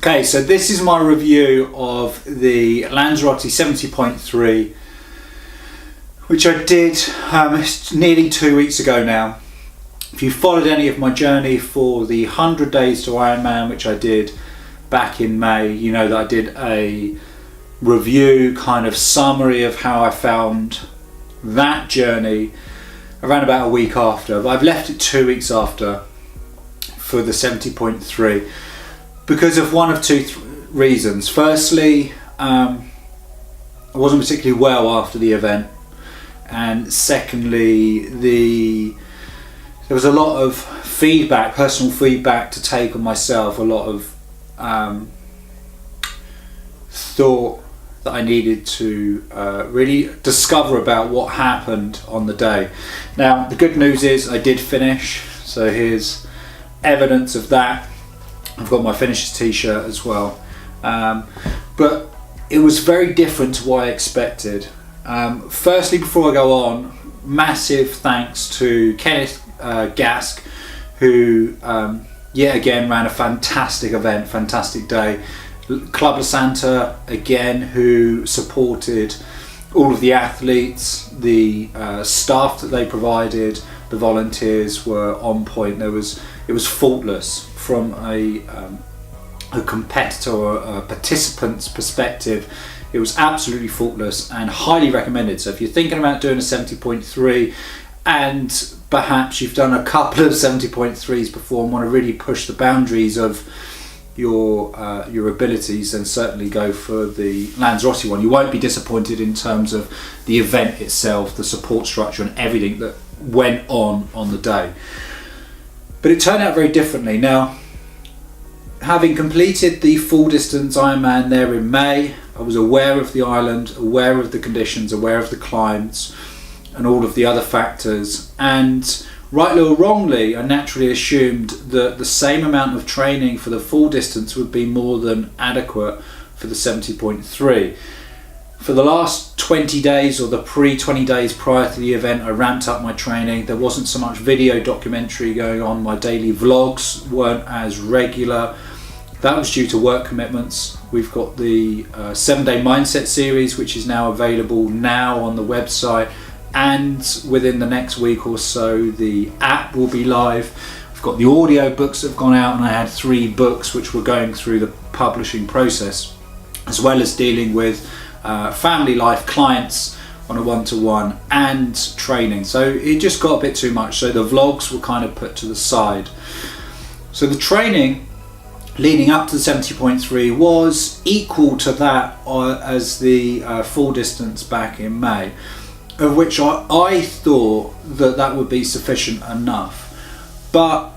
Okay, so this is my review of the Lanzarote 70.3, which I did nearly 2 weeks ago now. If you followed any of my journey for the 100 Days to Ironman, which I did back in May, you know that I did a review, kind of summary of how I found that journey around about a week after. But I've left it 2 weeks after for the 70.3 because of one of two reasons. Firstly, I wasn't particularly well after the event, and secondly, there was a lot of feedback, personal feedback to take on myself, a lot of thought that I needed to really discover about what happened on the day. Now, the good news is I did finish, so here's evidence of that. I've got my finisher's t-shirt as well, but it was very different to what I expected. Firstly, before I go on, massive thanks to Kenneth Gask, who yet again ran a fantastic event, fantastic day. Club La Santa again, who supported all of the athletes, the staff that they provided, the volunteers were on point. It was faultless from a competitor or a participant's perspective. It was absolutely faultless and highly recommended. So if you're thinking about doing a 70.3 and perhaps you've done a couple of 70.3s before and want to really push the boundaries of your abilities, then certainly go for the Lanzarote one. You won't be disappointed in terms of the event itself, the support structure and everything that went on the day. But it turned out very differently. Now, having completed the full distance Ironman there in May, I was aware of the island, aware of the conditions, aware of the climbs and all of the other factors, and rightly or wrongly, I naturally assumed that the same amount of training for the full distance would be more than adequate for the 70.3. For the last 20 days or the pre-20 days prior to the event, I ramped up my training. There wasn't so much video documentary going on. My daily vlogs weren't as regular. That was due to work commitments. We've got the 7-day mindset series, which is now available now on the website, and within the next week or so the app will be live. I've got the audio books that have gone out, and I had 3 books which were going through the publishing process, as well as dealing with family life, clients on a one-to-one and training. So it just got a bit too much, so the vlogs were kind of put to the side. So the training leading up to the 70.3 was equal to that as the full distance back in May, of which I thought that would be sufficient enough. But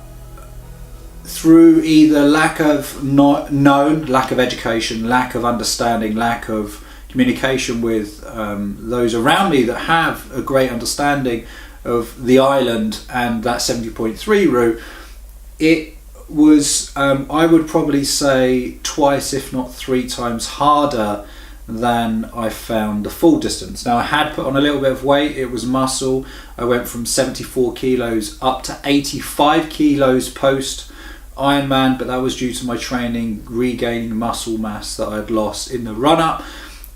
through either lack of lack of education, lack of understanding, lack of communication with those around me that have a great understanding of the island and that 70.3 route, it was, I would probably say, twice if not 3 times harder than I found the full distance. Now, I had put on a little bit of weight. It was muscle. I went from 74 kilos up to 85 kilos post Ironman, but that was due to my training regaining muscle mass that I'd lost in the run-up.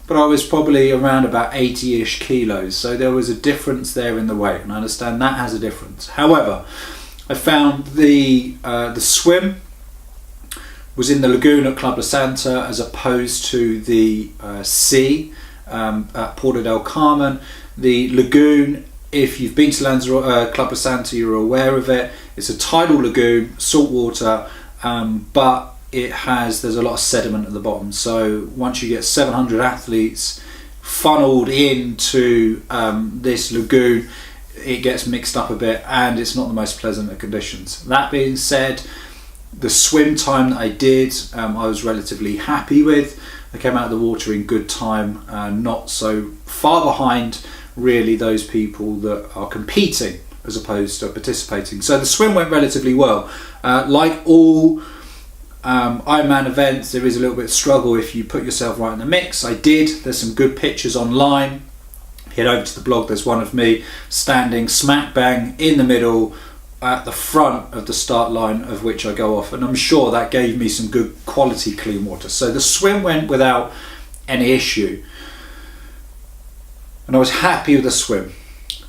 But I was probably around about 80-ish kilos, so there was a difference there in the weight, and I understand that has a difference. However, I found the swim was in the lagoon at Club La Santa as opposed to the sea at Porto del Carmen. The lagoon, if you've been to Club La Santa, you're aware of it. It's a tidal lagoon, salt water, but there's a lot of sediment at the bottom. So once you get 700 athletes funneled into this lagoon, it gets mixed up a bit and it's not the most pleasant of conditions. That being said, the swim time that I did, I was relatively happy with. I came out of the water in good time, not so far behind really those people that are competing as opposed to participating. So the swim went relatively well. Like all Ironman events, there is a little bit of struggle if you put yourself right in the mix. I did. There's some good pictures online. Head over to the blog, there's one of me standing smack bang in the middle at the front of the start line of which I go off, and I'm sure that gave me some good quality clean water. So the swim went without any issue, and I was happy with the swim.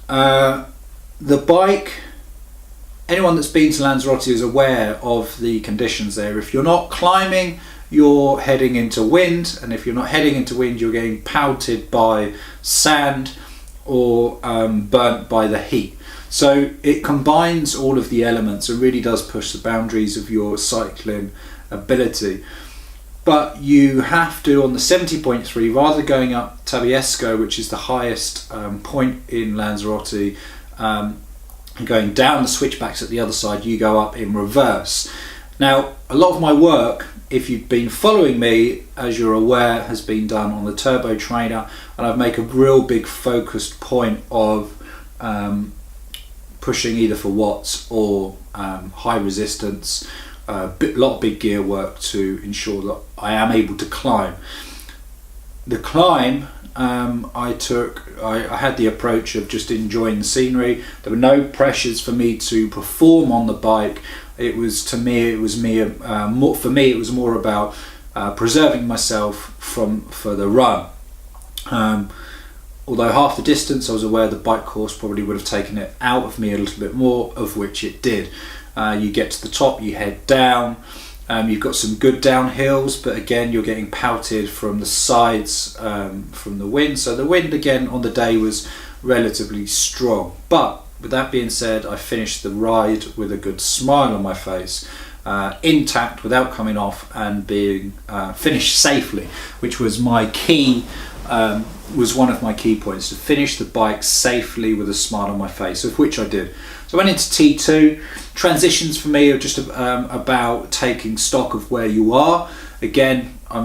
The bike, anyone that's been to Lanzarote is aware of the conditions there. If you're not climbing, you're heading into wind, and if you're not heading into wind, you're getting pelted by sand or burnt by the heat. So it combines all of the elements and really does push the boundaries of your cycling ability. But you have to, on the 70.3, rather than going up Tabiesco, which is the highest point in Lanzarote, and going down the switchbacks at the other side, you go up in reverse. Now, a lot of my work, if you've been following me, as you're aware, has been done on the turbo trainer, and I've made a real big focused point of pushing either for watts or high resistance, a lot of big gear work to ensure that I am able to climb. The climb, I had the approach of just enjoying the scenery. There were no pressures for me to perform on the bike. It was more about preserving myself for the run. Although half the distance, I was aware the bike course probably would have taken it out of me a little bit more, of which it did. You get to the top, you head down. You've got some good downhills, but again, you're getting pelted from the sides from the wind. So the wind again on the day was relatively strong. But with that being said, I finished the ride with a good smile on my face, intact without coming off, and being finished safely, which was my key. Was one of my key points, to finish the bike safely with a smile on my face, of which I did. So I went into T2. Transitions for me are just about taking stock of where you are. Again, I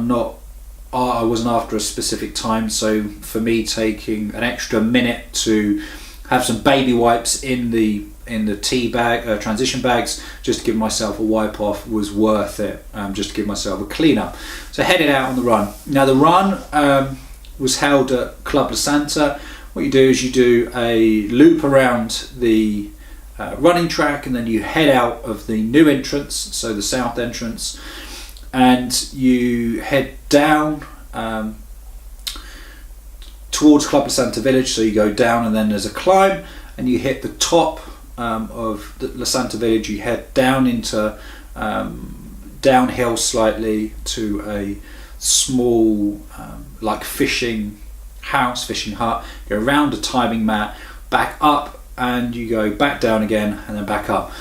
wasn't after a specific time, so for me taking an extra minute to have some baby wipes in the tea bag, transition bags, just to give myself a wipe off was worth it, just to give myself a clean up. So headed out on the run. Now the run was held at Club La Santa. What you do is you do a loop around the running track, and then you head out of the new entrance, so the south entrance, and you head down towards Club La Santa village. So you go down, and then there's a climb, and you hit the top of the La Santa village. You head down into downhill slightly to a small like fishing hut, go around a timing mat, back up, and you go back down again and then back up,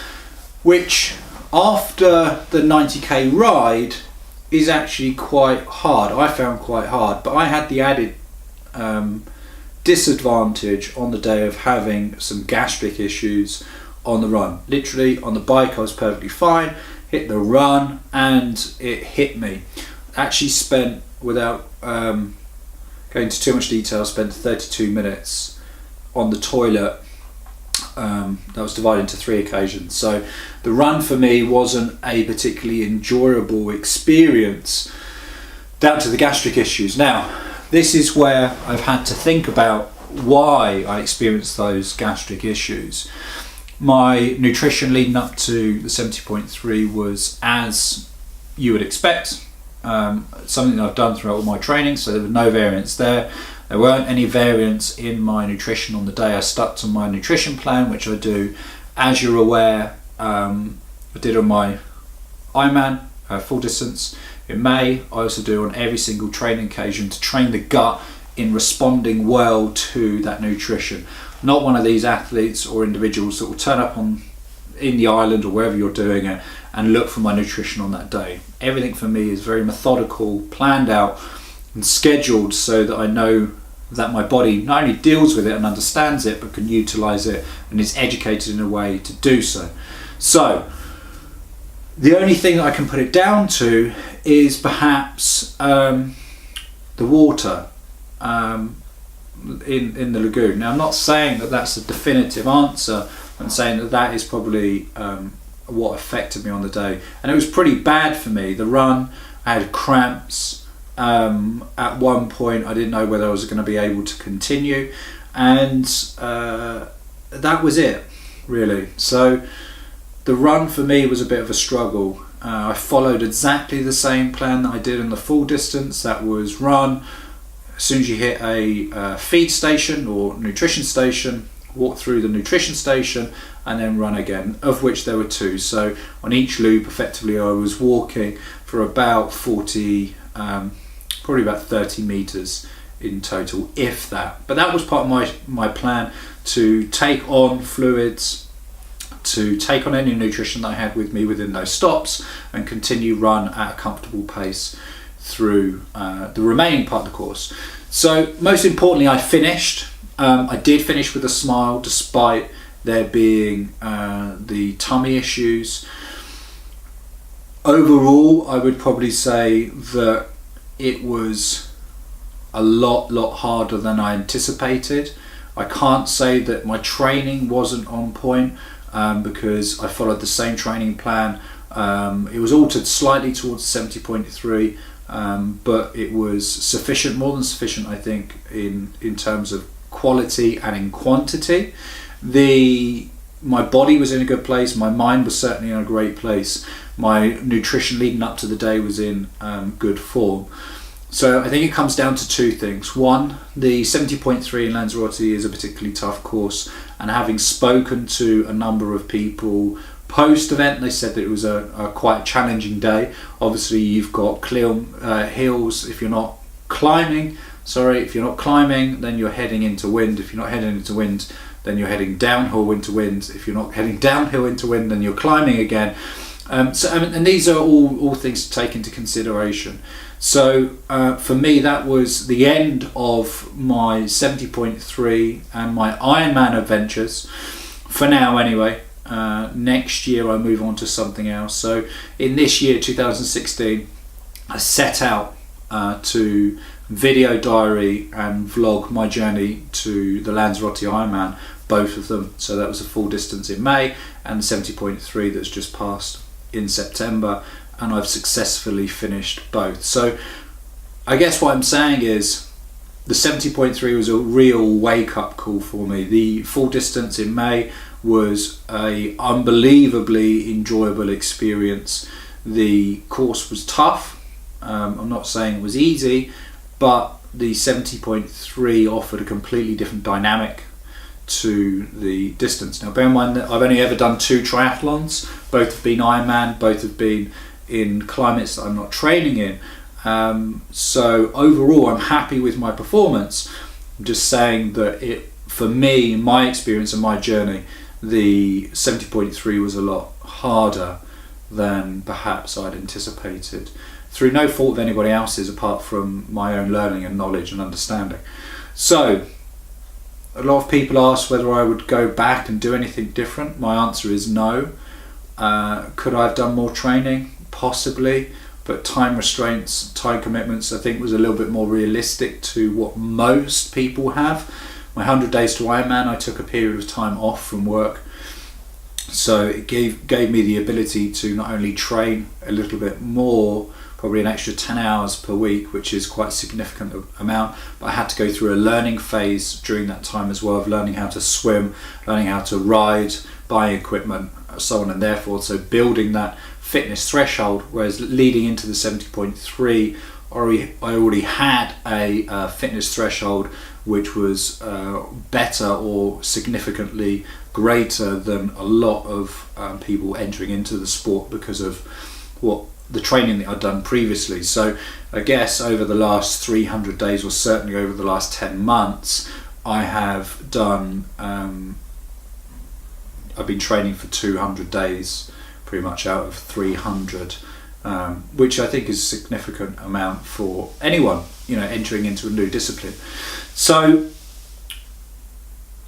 which after the 90k ride is actually quite hard. I found quite hard, but I had the added disadvantage on the day of having some gastric issues on the run. Literally on the bike I was perfectly fine, hit the run and it hit me. Actually spent, without going into too much detail, spent 32 minutes on the toilet. That was divided into 3 occasions. So the run for me wasn't a particularly enjoyable experience, down to the gastric issues. Now, this is where I've had to think about why I experienced those gastric issues. My nutrition leading up to the 70.3 was as you would expect. Something that I've done throughout all my training, so there was no variance there. There weren't any variance in my nutrition on the day. I stuck to my nutrition plan, which I do, as you're aware, I did on my Ironman full distance in May. I also do on every single training occasion to train the gut in responding well to that nutrition. Not one of these athletes or individuals that will turn up in the island or wherever you're doing it and look for my nutrition on that day. Everything for me is very methodical, planned out and scheduled, so that I know that my body not only deals with it and understands it, but can utilize it and is educated in a way to do so. So the only thing that I can put it down to is perhaps the water in the lagoon. Now, I'm not saying that that's a definitive answer. I'm saying that that is probably what affected me on the day, and it was pretty bad for me. The run, I had cramps. At one point I didn't know whether I was going to be able to continue, and that was it really. So the run for me was a bit of a struggle. I followed exactly the same plan that I did in the full distance. That was run as soon as you hit a feed station or nutrition station, walk through the nutrition station and then run again, of which there were 2. So on each loop, effectively, I was walking for about 40, probably about 30 meters in total, if that. But that was part of my plan, to take on fluids, to take on any nutrition that I had with me within those stops, and continue run at a comfortable pace through the remaining part of the course. So most importantly, I finished. I did finish with a smile, despite there being the tummy issues. Overall, I would probably say that it was a lot harder than I anticipated. I can't say that my training wasn't on point, because I followed the same training plan. It was altered slightly towards 70.3, but it was sufficient, more than sufficient, I think, in terms of quality and in quantity. My body was in a good place, my mind was certainly in a great place, my nutrition leading up to the day was in good form. So I think it comes down to 2 things. One, the 70.3 in Lanzarote is a particularly tough course, and having spoken to a number of people post-event, they said that it was a quite challenging day. Obviously, you've got clear hills. If you're not climbing, then you're heading into wind. If you're not heading into wind, then you're heading downhill into wind. If you're not heading downhill into wind, then you're climbing again. And these are all things to take into consideration. So for me, that was the end of my 70.3 and my Ironman adventures, for now anyway. Next year I move on to something else. So in this year, 2016, I set out to video diary and vlog my journey to the Lanzarote Ironman, both of them. So that was a full distance in May, and the 70.3 that's just passed in September, and I've successfully finished both. So I guess what I'm saying is the 70.3 was a real wake-up call for me. The full distance in May was a unbelievably enjoyable experience. The course was tough. I'm not saying it was easy, but the 70.3 offered a completely different dynamic to the distance. Now bear in mind that I've only ever done 2 triathlons. Both have been Ironman, both have been in climates that I'm not training in. So overall, I'm happy with my performance. I'm just saying that for me, my experience and my journey, the 70.3 was a lot harder than perhaps I'd anticipated, through no fault of anybody else's apart from my own learning and knowledge and understanding. So a lot of people ask whether I would go back and do anything different. My answer is no. Could I have done more training? Possibly, but time restraints, time commitments, I think was a little bit more realistic to what most people have. My 100 days to Ironman, I took a period of time off from work, so it gave me the ability to not only train a little bit more, probably an extra 10 hours per week, which is quite a significant amount, but I had to go through a learning phase during that time as well, of learning how to swim, learning how to ride, buying equipment, so on and therefore. So building that fitness threshold, whereas leading into the 70.3, I already had a fitness threshold which was better or significantly greater than a lot of people entering into the sport because of what the training that I'd done previously. So I guess over the last 300 days, or certainly over the last 10 months, I have done I've been training for 200 days pretty much out of 300, which I think is a significant amount for anyone, entering into a new discipline. So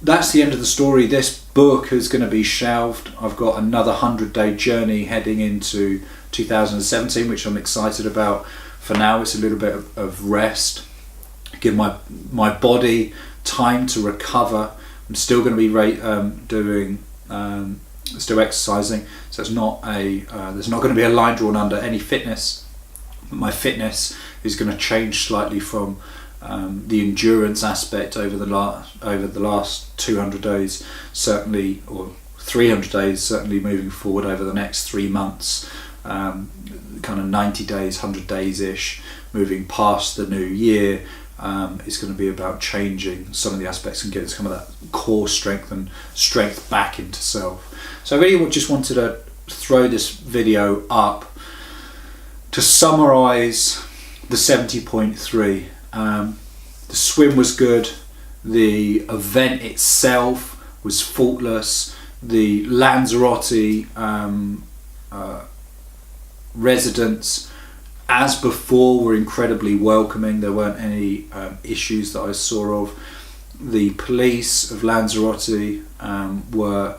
that's the end of the story. This book is going to be shelved. I've got another 100-day journey heading into 2017, which I'm excited about. For now, it's a little bit of rest, give my body time to recover. I'm still going to be still exercising, so it's not there's not going to be a line drawn under any fitness. My fitness is going to change slightly from the endurance aspect over the last 200 days, certainly, or 300 days, certainly moving forward over the next 3 months, kind of 90 days, 100 days ish, moving past the new year, is going to be about changing some of the aspects and getting some of that core strength and strength back into self. So I really just wanted to throw this video up to summarize the 70.3. The swim was good, the event itself was faultless, the Lanzarote residents, as before, were incredibly welcoming. There weren't any issues that I saw of. The police of Lanzarote were,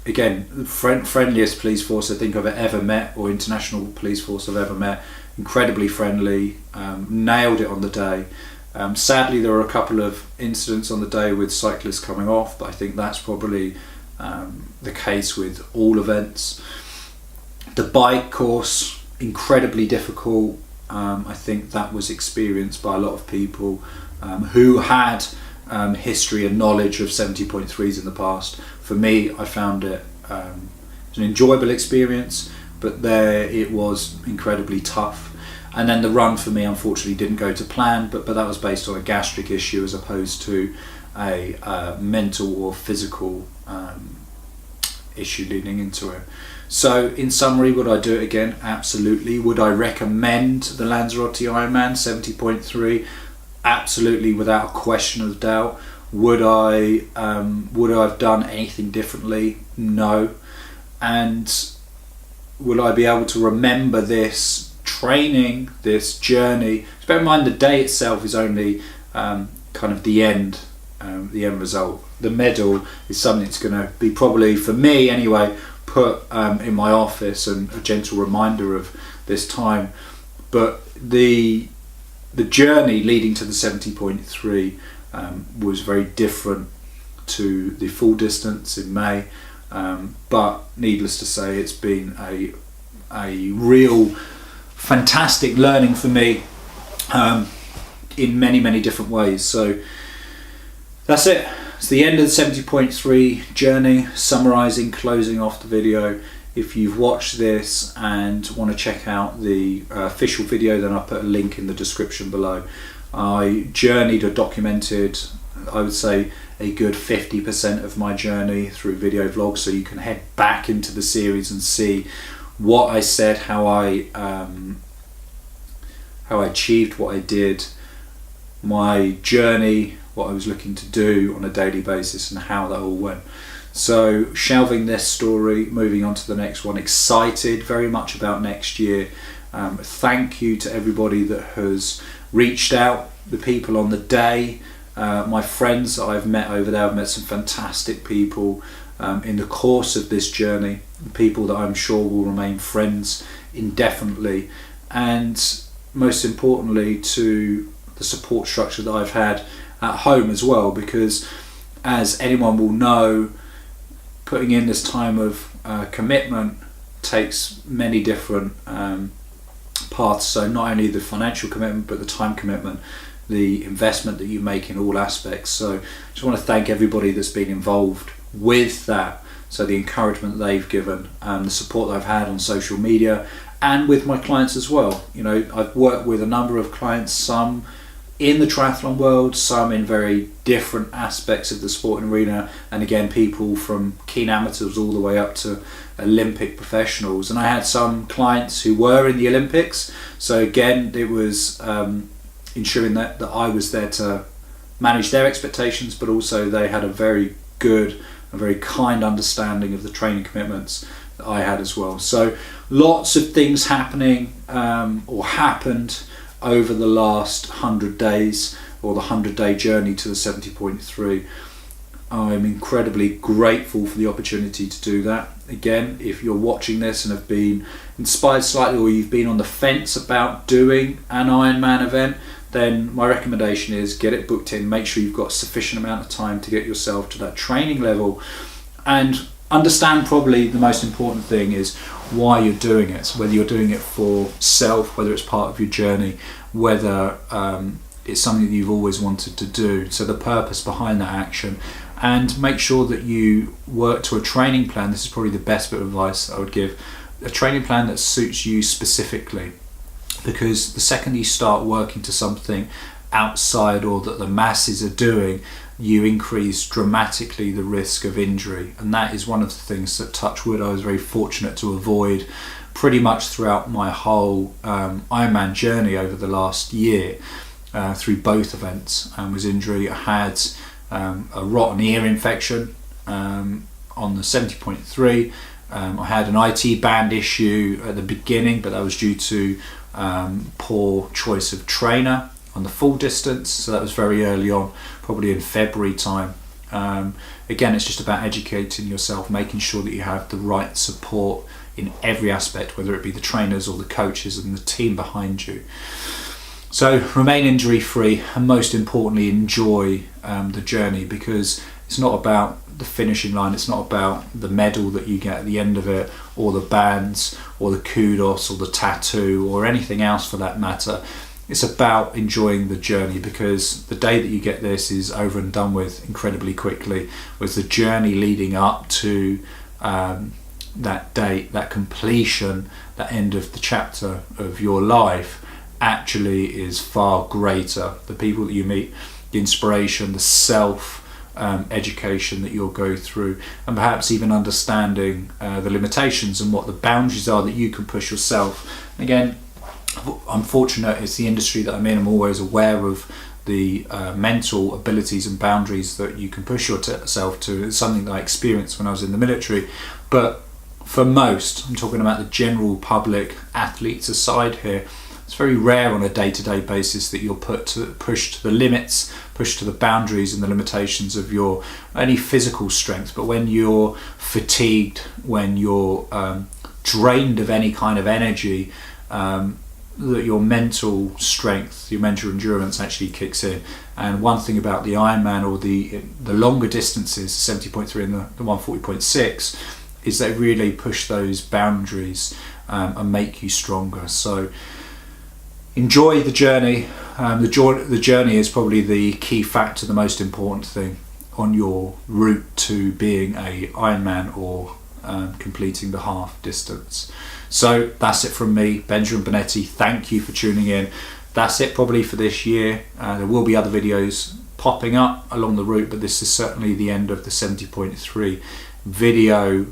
again, the friendliest police force I think I've ever met, or international police force I've ever met. Incredibly friendly, nailed it on the day. Sadly, there were a couple of incidents on the day with cyclists coming off, but I think that's probably the case with all events. The bike course, incredibly difficult. I think that was experienced by a lot of people who had history and knowledge of 70.3s in the past. For me, I found it an enjoyable experience, but there it was incredibly tough. And then the run for me, unfortunately, didn't go to plan, but that was based on a gastric issue as opposed to a mental or physical issue leading into it. So in summary, would I do it again? Absolutely. Would I recommend the Lanzarote Ironman 70.3? Absolutely, without a question of doubt. Would I have done anything differently? No. And will I be able to remember this training, this journey? Bear in mind, the day itself is only kind of the end result. The medal is something that's going to be, probably for me anyway, put in my office, and a gentle reminder of this time. But the journey leading to the 70.3 was very different to the full distance in May, but needless to say, it's been a real fantastic learning for me in many different ways. So that's it. It's the end of the 70.3 journey, summarising, closing off the video. If you've watched this and want to check out the official video, then I'll put a link in the description below. I journeyed or documented, I would say, a good 50% of my journey through video vlogs, so you can head back into the series and see what I said, how I achieved what I did, my journey, what I was looking to do on a daily basis, and how that all went. So shelving this story, moving on to the next one, excited very much about next year. Thank you to everybody that has reached out, the people on the day, my friends that I've met over there. I've met some fantastic people in the course of this journey, people that I'm sure will remain friends indefinitely, and most importantly to the support structure that I've had at home as well, because as anyone will know, putting in this time of commitment takes many different paths. So not only the financial commitment, but the time commitment, the investment that you make in all aspects. So I just want to thank everybody that's been involved with that. So the encouragement they've given, the support that I've had on social media, and with my clients as well. You know, I've worked with a number of clients, some in the triathlon world, some in very different aspects of the sporting arena, and again, people from keen amateurs all the way up to Olympic professionals. And I had some clients who were in the Olympics, so again, it was ensuring that I was there to manage their expectations, but also they had a very good, a very kind understanding of the training commitments that I had as well. So lots of things happening or happened over the last 100 days, or the 100-day journey to the 70.3. I'm incredibly grateful for the opportunity to do that. Again, if you're watching this and have been inspired slightly, or you've been on the fence about doing an Ironman event, then my recommendation is get it booked in. Make sure you've got sufficient amount of time to get yourself to that training level, and understand probably the most important thing is why you're doing it. So whether you're doing it for self, whether it's part of your journey, whether it's something that you've always wanted to do. So the purpose behind that action, and make sure that you work to a training plan. This is probably the best bit of advice I would give. A training plan that suits you specifically, because the second you start working to something outside or that the masses are doing, you increase dramatically the risk of injury. And that is one of the things that, touch wood, I was very fortunate to avoid pretty much throughout my whole Ironman journey over the last year, through both events, was injury. I had a rotten ear infection on the 70.3. I had an IT band issue at the beginning, but that was due to poor choice of trainer on the full distance, so that was very early on, probably in February time. Again, it's just about educating yourself, making sure that you have the right support in every aspect, whether it be the trainers or the coaches and the team behind you. So remain injury free, and most importantly, enjoy the journey, because it's not about the finishing line, it's not about the medal that you get at the end of it, or the bands, or the kudos, or the tattoo, or anything else for that matter. It's about enjoying the journey, because the day that you get this is over and done with incredibly quickly, whereas the journey leading up to that date, that completion, that end of the chapter of your life, actually is far greater. The people that you meet, the inspiration, the self education that you'll go through, and perhaps even understanding the limitations and what the boundaries are that you can push yourself. Again, I'm fortunate, it's the industry that I'm in, I'm always aware of the mental abilities and boundaries that you can push yourself to. It's something that I experienced when I was in the military, but for most, I'm talking about the general public, athletes aside here, it's very rare on a day-to-day basis that you're pushed to the limits, pushed to the boundaries and the limitations of your only physical strength. But when you're fatigued, when you're drained of any kind of energy, that your mental strength, your mental endurance actually kicks in. And one thing about the Ironman, or the longer distances, 70.3 and the 140.6, is they really push those boundaries and make you stronger. So enjoy the journey. The journey is probably the key factor, the most important thing on your route to being a Ironman or completing the half distance. So that's it from me, Benjamin Bonetti. Thank you for tuning in. That's it probably for this year. There will be other videos popping up along the route, but this is certainly the end of the 70.3 video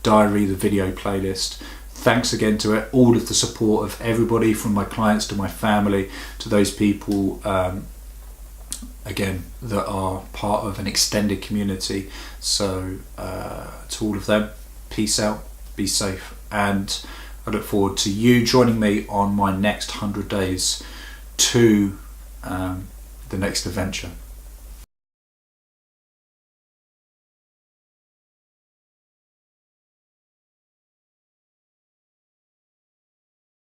diary, the video playlist. Thanks again to it, all of the support of everybody, from my clients to my family to those people again that are part of an extended community. So to all of them, peace out, be safe, and I look forward to you joining me on my next 100 days to the next adventure.